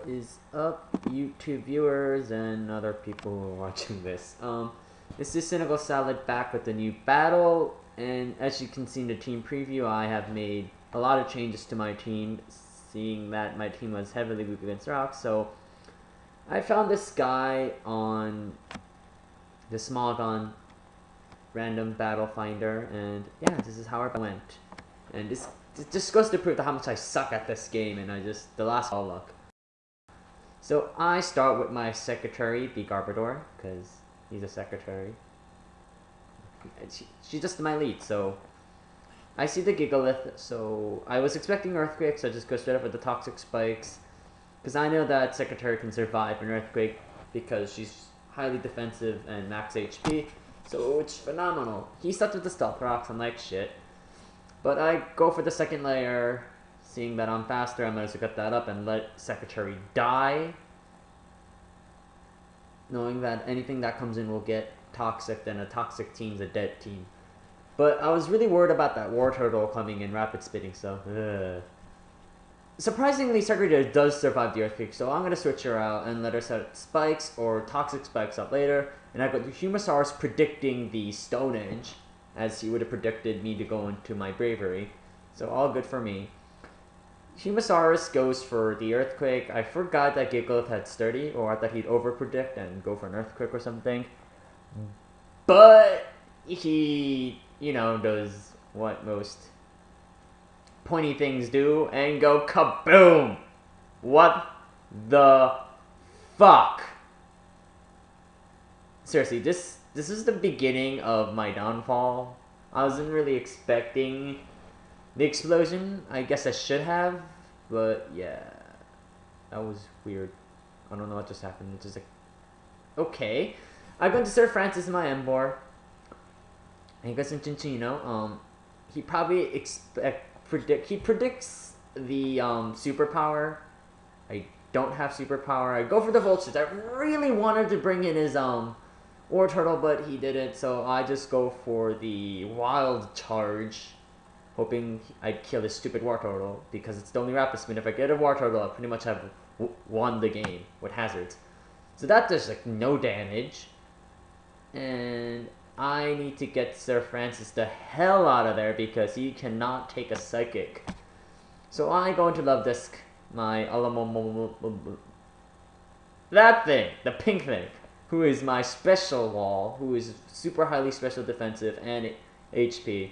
is up, YouTube viewers and other people who are watching this? This is CynicalSalad back with a new battle, and as you can see in the team preview, I have made a lot of changes to my team, seeing that my team was heavily weak against rocks. So I found this guy on the small gun random battle finder, and yeah, this is how it went. And this just goes to prove how much I suck at this game, and the last all luck. So I start with my secretary, the Garbador, because he's a secretary. She's just my lead, so I see the Gigalith, so I was expecting Earthquake, so I just go straight up with the Toxic Spikes, because I know that Secretary can survive an Earthquake because she's highly defensive and max HP, so it's phenomenal. He starts with the Stealth Rocks, I'm like shit. But I go for the second layer, seeing that I'm faster, I might as well get that up and let Secretary die. Knowing that anything that comes in will get toxic, then a toxic team's a dead team. But I was really worried about that War Turtle coming in rapid spitting, so surprisingly, Secretary does survive the Earthquake, so I'm going to switch her out and let her set Spikes or Toxic Spikes up later. And I got the Humosaurus predicting the Stone Edge, as he would have predicted me to go into my Bravery. So all good for me. Humosaurus goes for the Earthquake. I forgot that Gigalith had Sturdy, or I thought he'd overpredict and go for an Earthquake or something. But he, you know, does what most pointy things do and go kaboom! What the fuck? Seriously, this is the beginning of my downfall. I wasn't really expecting the explosion. I guess I should have, but yeah, that was weird. I don't know what just happened. It's just like, okay, I'm going to Sir Francis in my Embor. And he goes in Chinchino. He probably predicts the superpower. I don't have superpower. I go for the Vultures. I really wanted to bring in his War Turtle, but he didn't, so I just go for the Wild Charge, hoping I'd kill this stupid War Turtle, because it's the only Rapid Spin. If I get a War Turtle, I pretty much have won the game with hazards. So that does like no damage, and I need to get Sir Francis the hell out of there because he cannot take a Psychic. So I go into Love Disc, my that thing, the pink thing, who is my special wall, who is super highly special defensive and HP.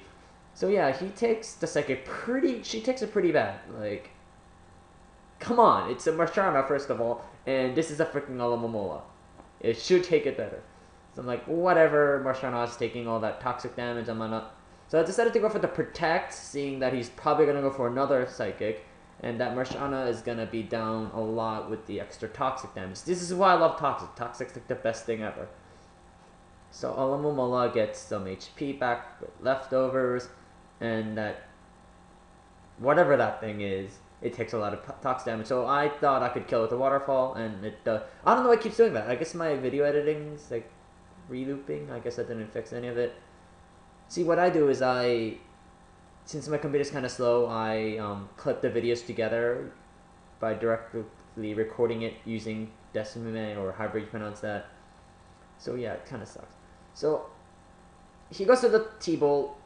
So yeah, he takes the Psychic she takes it pretty bad. Like, come on, it's a Marshana first of all, and this is a freaking Alamomola. It should take it better. So I'm like, whatever, Marshana is taking all that toxic damage, I'm gonna... So I decided to go for the Protect, seeing that he's probably gonna go for another Psychic, and that Marshana is gonna be down a lot with the extra toxic damage. This is why I love Toxic. Toxic's like the best thing ever. So Alamomola gets some HP back with leftovers, and that whatever that thing is, it takes a lot of toxic damage. So I thought I could kill it with a Waterfall, and it I don't know why it keeps doing that. I guess my video editing's like re-looping. I guess I didn't fix any of it. See, what I do is since my computer's kind of slow, I clip the videos together by directly recording it using Decimime, or however you pronounce that. So yeah, it kind of sucks. So he goes to the T-Bolt.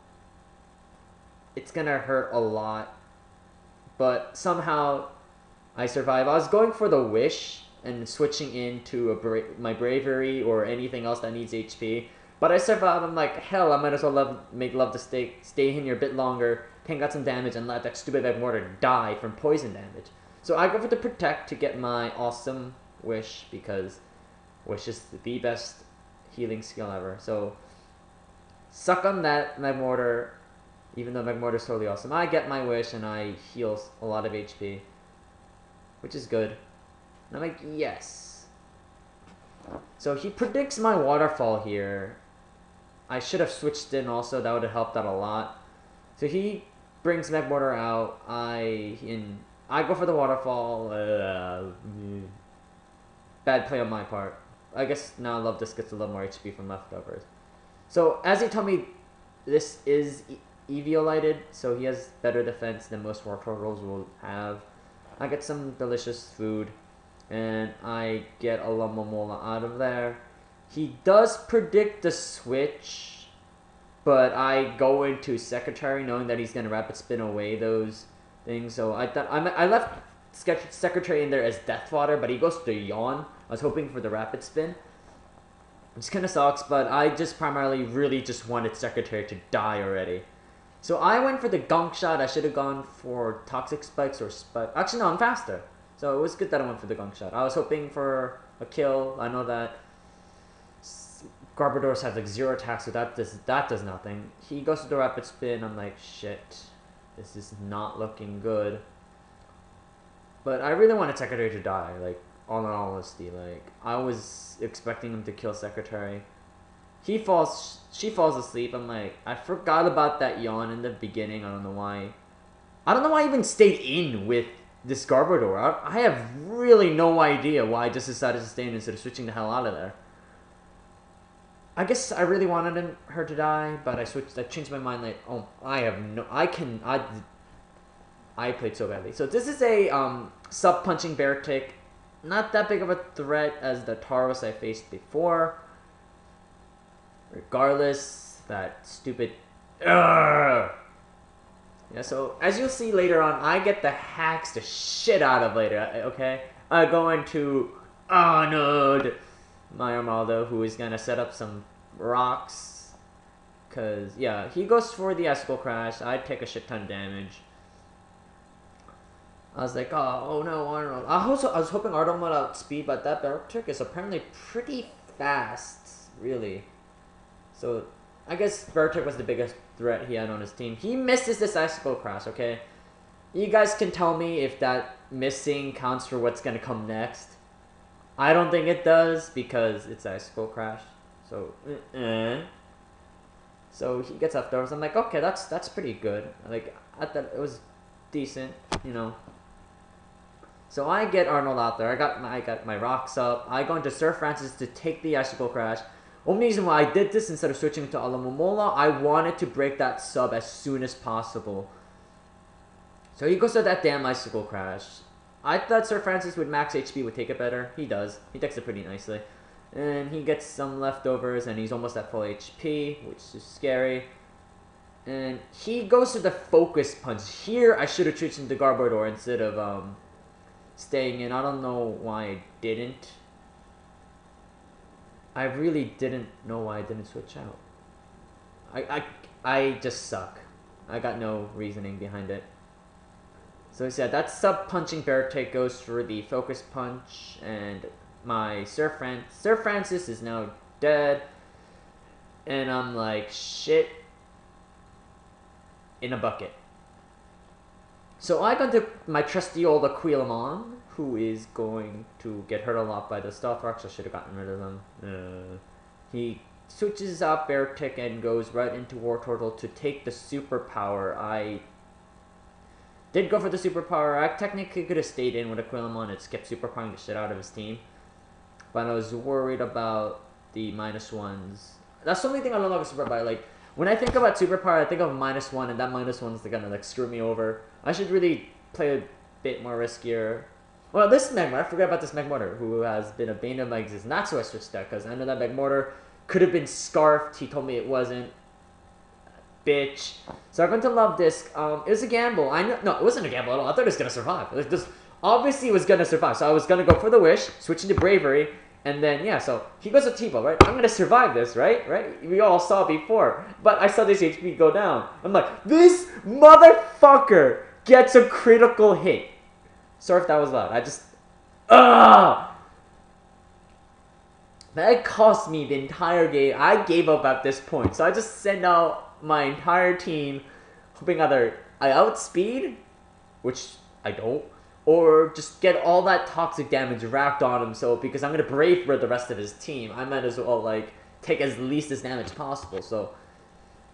It's gonna hurt a lot, but somehow I survive. I was going for the Wish and switching into my Bravery or anything else that needs HP. But I survived. I'm like, hell, I might as well make love to stay in here a bit longer, tank out some damage, and let that stupid Magmortar die from poison damage. So I go for the Protect to get my awesome Wish, because Wish is the best healing skill ever. So suck on that Magmortar, even though Magmortar is totally awesome. I get my Wish and I heal a lot of HP, which is good. And I'm like, yes. So he predicts my Waterfall here. I should have switched in also, that would have helped out a lot. So he brings Magmortar out. I go for the Waterfall. Bad play on my part. I guess now Love Disc gets a little more HP from leftovers. So as he told me, this is Eviolighted, so he has better defense than most War Turtles will have. I get some delicious food. and I get a La Momola out of there. He does predict the switch, but I go into Secretary knowing that he's gonna rapid spin away those things. So I left Secretary in there as Death Fodder, but he goes to Yawn. I was hoping for the rapid spin, which kind of sucks, but I just primarily really just wanted Secretary to die already. So I went for the Gunk Shot. I should have gone for Toxic Spikes or Spike. Actually, no, I'm faster. So it was good that I went for the Gunk Shot. I was hoping for a kill. I know that Garbodors have like 0 attacks, so that does nothing. He goes to the Rapid Spin. I'm like, shit, this is not looking good. But I really wanted Secretary to die. Like, all in all honesty, like I was expecting him to kill Secretary. She falls asleep. I'm like, I forgot about that Yawn in the beginning. I don't know why. I don't know why I even stayed in with this Garbodor. I have really no idea why I just decided to stay in instead of switching the hell out of there. I guess I really wanted her to die, but I changed my mind. Like, oh, I played so badly. So this is a sub-punching Bear Tick. Not that big of a threat as the Tauros I faced before. Regardless, that stupid... Yeah, so as you'll see later on, I get the hacks the shit out of later, okay? I go into Arnold, my Armaldo, who is gonna set up some rocks. Cause, yeah, he goes for the Icicle Crash. I take a shit ton of damage. I was like, oh no, Arnold. I was hoping Arnold would outspeed, but that Berserk is apparently pretty fast, really. So, I guess Berserk was the biggest threat he had on his team. He misses this Icicle Crash, okay? You guys can tell me if that missing counts for what's gonna come next. I don't think it does, because it's Icicle Crash. So, So he gets leftovers. I'm like, okay, that's pretty good. Like, I thought it was decent, you know. So I get Arnold out there. I got my rocks up. I go into Sir Francis to take the Icicle Crash. Only reason why I did this instead of switching to Alamomola, I wanted to break that sub as soon as possible. So he goes to that damn Icicle Crash. I thought Sir Francis with max HP would take it better. He does. He takes it pretty nicely. And he gets some leftovers and he's almost at full HP, which is scary. And he goes to the Focus Punch. Here I should have switched into Garbodor instead of staying in. I don't know why I didn't. I really didn't know why I didn't switch out. I just suck. I got no reasoning behind it. So yeah, that sub-punching Bear Take goes for the Focus Punch, and my Sir Francis is now dead. And I'm like, shit in a bucket. So I got to my trusty old Aquilamon, who is going to get hurt a lot by the Stealth Rocks. I should have gotten rid of them. He switches out Bear Tick and goes right into War Turtle to take the superpower. I did go for the superpower. I technically could have stayed in with Aquilamon and kept superpowering the shit out of his team. But I was worried about the -1s. That's the only thing I don't like with superpower. Like, when I think about superpower, I think of -1, and that -1 is gonna like screw me over. I should really play a bit more riskier. Well, this Magmortar, I forgot about this Magmortar, who has been a bane of my existence. That's who I switched out, because I know that Magmortar could have been scarfed. He told me it wasn't. Bitch. So I'm going to love this. It was a gamble. No, it wasn't a gamble at all. I thought it was gonna survive. Like, this obviously was gonna survive. So I was gonna go for the wish, switch into bravery, and then yeah. So he goes to T-Ball, right? I'm gonna survive this, right? Right? We all saw before, but I saw this HP go down. I'm like, this motherfucker gets a critical hit. Sorry if that was loud. I just that cost me the entire game. I gave up at this point, so I just sent out my entire team, hoping either I outspeed, which I don't, or just get all that toxic damage racked on him. So because I'm gonna brave for the rest of his team, I might as well like take as least as damage possible. So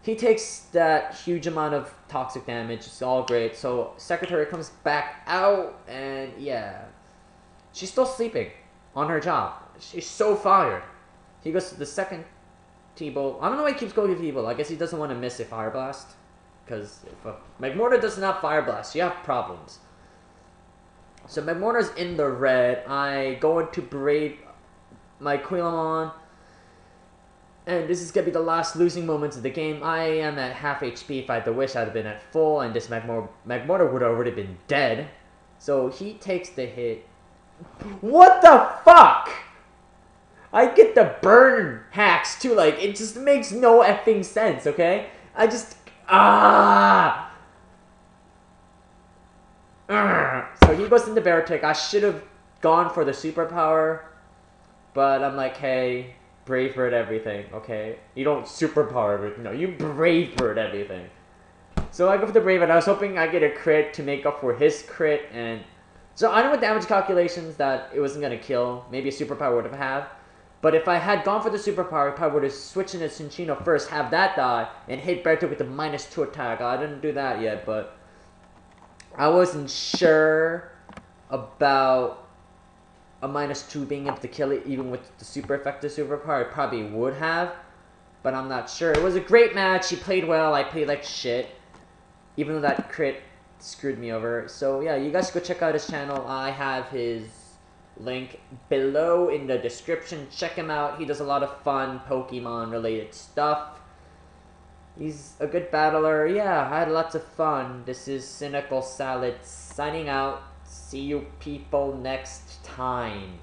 he takes that huge amount of toxic damage. It's all great. So Secretary comes back out, and yeah, she's still sleeping on her job. She's so fired. He goes to the second T-Bolt. I don't know why he keeps going to T-Bolt. I guess he doesn't want to miss a Fire Blast. Because if Magmortar does not Fire Blast, you have problems. So Magmortar's in the red. I go into Brave my Quillamon. And this is going to be the last losing moments of the game. I am at half HP. If I had the wish, I'd have been at full. And this Magmortar would have already been dead. So he takes the hit. What the fuck? I get the burn hacks too. Like, it just makes no effing sense, okay? I just... So he goes into Barotic. I should have gone for the superpower. But I'm like, hey, Brave Bird everything, okay? You don't superpower everything. No, you Brave Bird everything. So I go for the Brave Bird. I was hoping I get a crit to make up for his crit. And so I know with damage calculations that it wasn't going to kill. Maybe a superpower would have. But if I had gone for the superpower, I probably would have switched into Cinccino first, have that die, and hit Barotic with the -2 attack. I didn't do that yet, but I wasn't sure about a -2 being able to kill it even with the super effective superpower. I probably would have, but I'm not sure. It was a great match. He played well. I played like shit, even though that crit screwed me over. So yeah, you guys go check out his channel. I have his link below in the description. Check him out. He does a lot of fun Pokemon related stuff. He's a good battler. Yeah, I had lots of fun. This is CynicalSalad signing out. See you people next time.